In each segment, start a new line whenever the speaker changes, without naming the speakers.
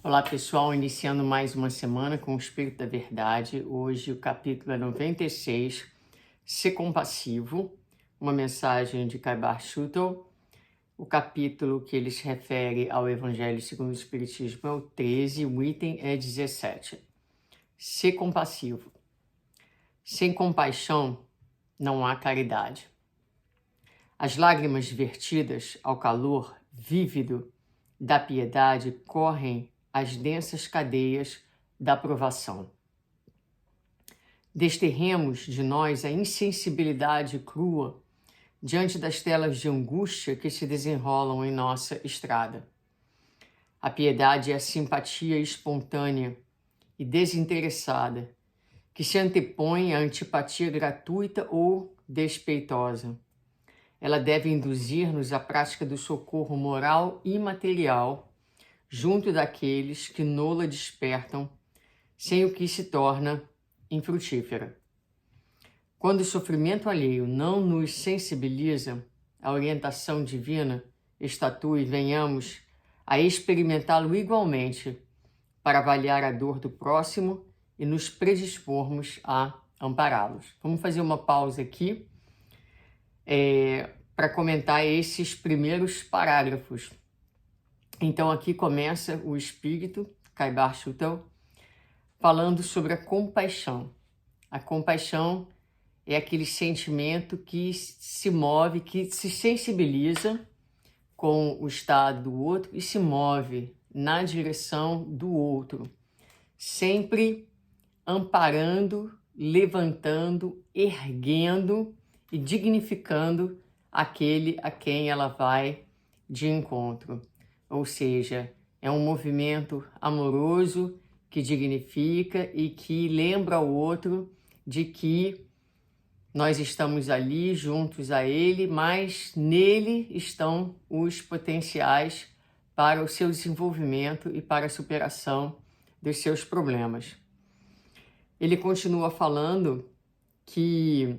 Olá pessoal, iniciando mais uma semana com o Espírito da Verdade. Hoje o capítulo é 96, Ser Compassivo, uma mensagem de Kaibar Schutel. O capítulo que ele se refere ao Evangelho segundo o Espiritismo é o 13, o item é 17. Ser compassivo. Sem compaixão não há caridade. As lágrimas vertidas ao calor vívido da piedade correm as densas cadeias da provação. Desterremos de nós a insensibilidade crua diante das telas de angústia que se desenrolam em nossa estrada. A piedade é a simpatia espontânea e desinteressada que se antepõe à antipatia gratuita ou despeitosa. Ela deve induzir-nos à prática do socorro moral e material junto daqueles que nola despertam, sem o que se torna infrutífera. Quando o sofrimento alheio não nos sensibiliza, a orientação divina estatue e venhamos a experimentá-lo igualmente para avaliar a dor do próximo e nos predispormos a ampará-los. Vamos fazer uma pausa aqui para comentar esses primeiros parágrafos. Então aqui começa o Espírito, Kaibar Schutel, falando sobre a compaixão. A compaixão é aquele sentimento que se move, que se sensibiliza com o estado do outro e se move na direção do outro, sempre amparando, levantando, erguendo e dignificando aquele a quem ela vai de encontro. Ou seja, é um movimento amoroso que dignifica e que lembra ao outro de que nós estamos ali juntos a ele, mas nele estão os potenciais para o seu desenvolvimento e para a superação dos seus problemas. Ele continua falando que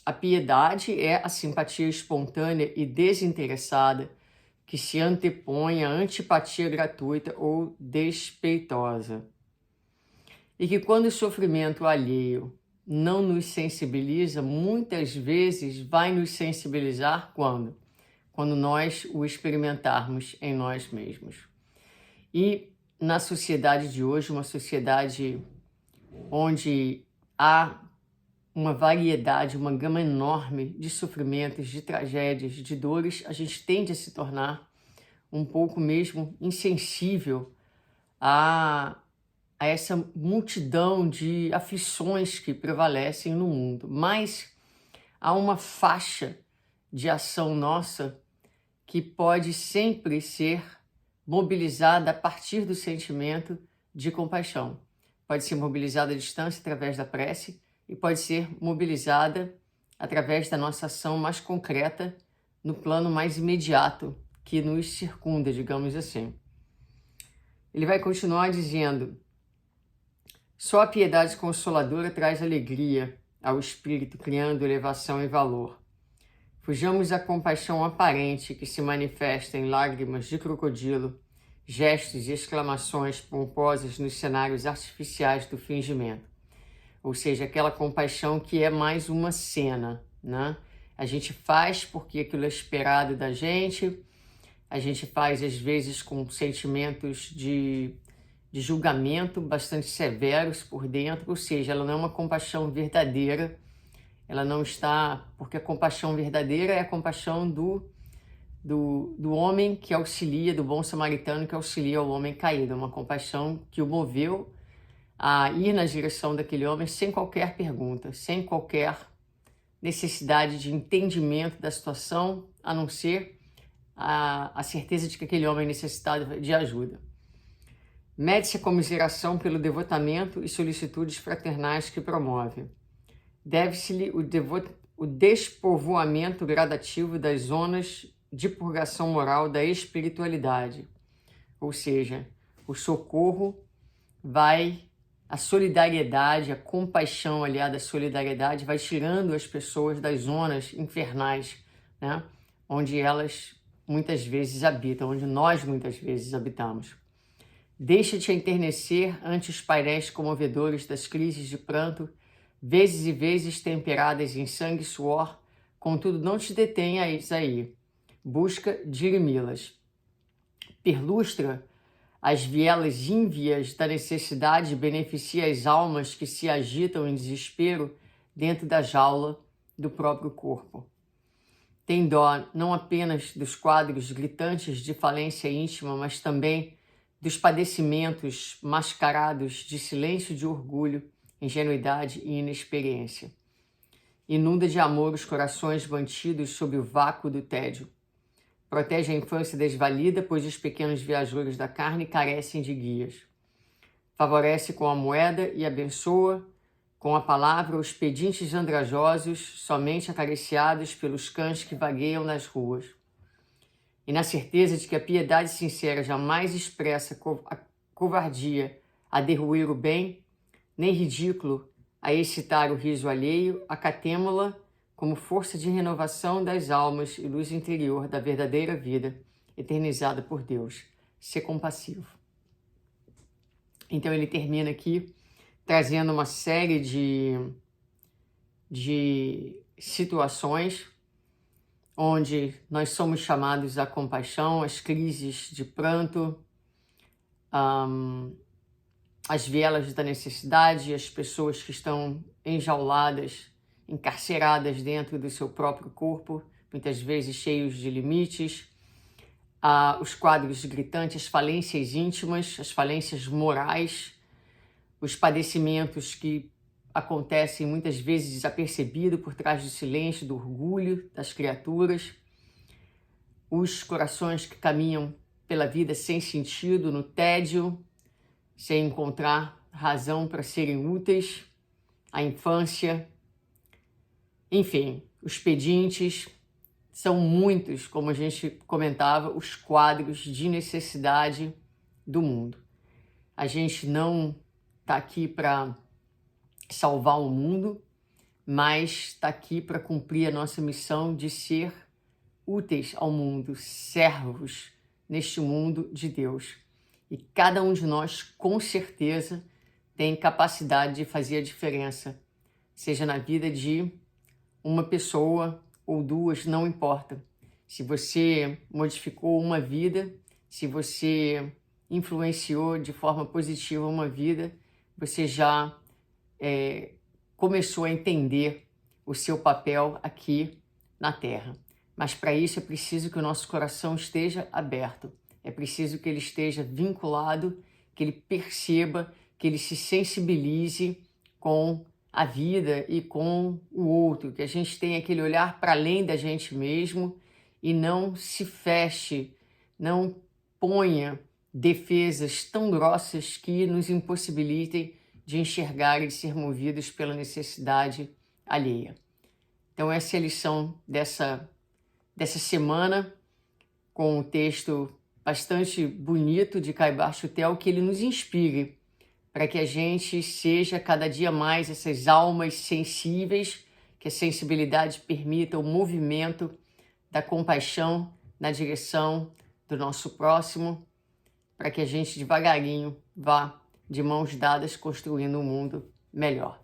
a piedade é a simpatia espontânea e desinteressada que se antepõe à antipatia gratuita ou despeitosa. E que quando o sofrimento alheio não nos sensibiliza, muitas vezes vai nos sensibilizar quando? Quando nós o experimentarmos em nós mesmos. E na sociedade de hoje, uma sociedade onde há uma variedade, uma gama enorme de sofrimentos, de tragédias, de dores, a gente tende a se tornar um pouco mesmo insensível a essa multidão de aflições que prevalecem no mundo. Mas há uma faixa de ação nossa que pode sempre ser mobilizada a partir do sentimento de compaixão. Pode ser mobilizada à distância através da prece, e pode ser mobilizada através da nossa ação mais concreta no plano mais imediato que nos circunda, digamos assim. Ele vai continuar dizendo: só a piedade consoladora traz alegria ao espírito, criando elevação e valor. Fujamos da compaixão aparente que se manifesta em lágrimas de crocodilo, gestos e exclamações pomposas nos cenários artificiais do fingimento. Ou seja, aquela compaixão que é mais uma cena, né? A gente faz porque aquilo é esperado da gente, a gente faz às vezes com sentimentos de julgamento bastante severos por dentro, ou seja, ela não é uma compaixão verdadeira, ela não está, porque a compaixão verdadeira é a compaixão do homem que auxilia, do bom samaritano que auxilia o homem caído, uma compaixão que o moveu a ir na direção daquele homem sem qualquer pergunta, sem qualquer necessidade de entendimento da situação, a não ser a certeza de que aquele homem necessitava de ajuda. Mede-se a comiseração pelo devotamento e solicitudes fraternais que promove. Deve-se-lhe o despovoamento gradativo das zonas de purgação moral da espiritualidade, ou seja, o socorro a solidariedade, a compaixão aliada à solidariedade vai tirando as pessoas das zonas infernais, né? Onde elas muitas vezes habitam, onde nós muitas vezes habitamos. Deixa-te enternecer ante os painéis comovedores das crises de pranto, vezes e vezes temperadas em sangue e suor, contudo não te detenhas aí. Busca dirimi-las. Perlustra as vielas ínvias da necessidade e beneficia as almas que se agitam em desespero dentro da jaula do próprio corpo. Tem dó não apenas dos quadros gritantes de falência íntima, mas também dos padecimentos mascarados de silêncio, de orgulho, ingenuidade e inexperiência. Inunda de amor os corações mantidos sob o vácuo do tédio. Protege a infância desvalida, pois os pequenos viajores da carne carecem de guias. Favorece com a moeda e abençoa com a palavra os pedintes andrajosos, somente acariciados pelos cães que vagueiam nas ruas. E na certeza de que a piedade sincera jamais expressa a covardia a derruir o bem, nem ridículo a excitar o riso alheio, acatemo-la como força de renovação das almas e luz interior da verdadeira vida, eternizada por Deus. Ser compassivo. Então ele termina aqui trazendo uma série de situações onde nós somos chamados à compaixão, as crises de pranto, as vielas da necessidade, as pessoas que estão enjauladas, encarceradas dentro do seu próprio corpo, muitas vezes cheios de limites, os quadros gritantes, as falências íntimas, as falências morais, os padecimentos que acontecem muitas vezes desapercebido por trás do silêncio, do orgulho das criaturas, os corações que caminham pela vida sem sentido, no tédio, sem encontrar razão para serem úteis, a infância, enfim, os pedintes. São muitos, como a gente comentava, os quadros de necessidade do mundo. A gente não está aqui para salvar o mundo, mas está aqui para cumprir a nossa missão de ser úteis ao mundo, servos neste mundo de Deus. E cada um de nós, com certeza, tem capacidade de fazer a diferença, seja na vida de uma pessoa ou duas, não importa. Se você modificou uma vida, se você influenciou de forma positiva uma vida, você já começou a entender o seu papel aqui na Terra. Mas para isso é preciso que o nosso coração esteja aberto, é preciso que ele esteja vinculado, que ele perceba, que ele se sensibilize com a vida e com o outro, que a gente tenha aquele olhar para além da gente mesmo e não se feche, não ponha defesas tão grossas que nos impossibilitem de enxergar e de ser movidos pela necessidade alheia. Então essa é a lição dessa semana, com um texto bastante bonito de Caibar Chutel, que ele nos inspire para que a gente seja cada dia mais essas almas sensíveis, que a sensibilidade permita o movimento da compaixão na direção do nosso próximo, para que a gente devagarinho vá de mãos dadas construindo um mundo melhor.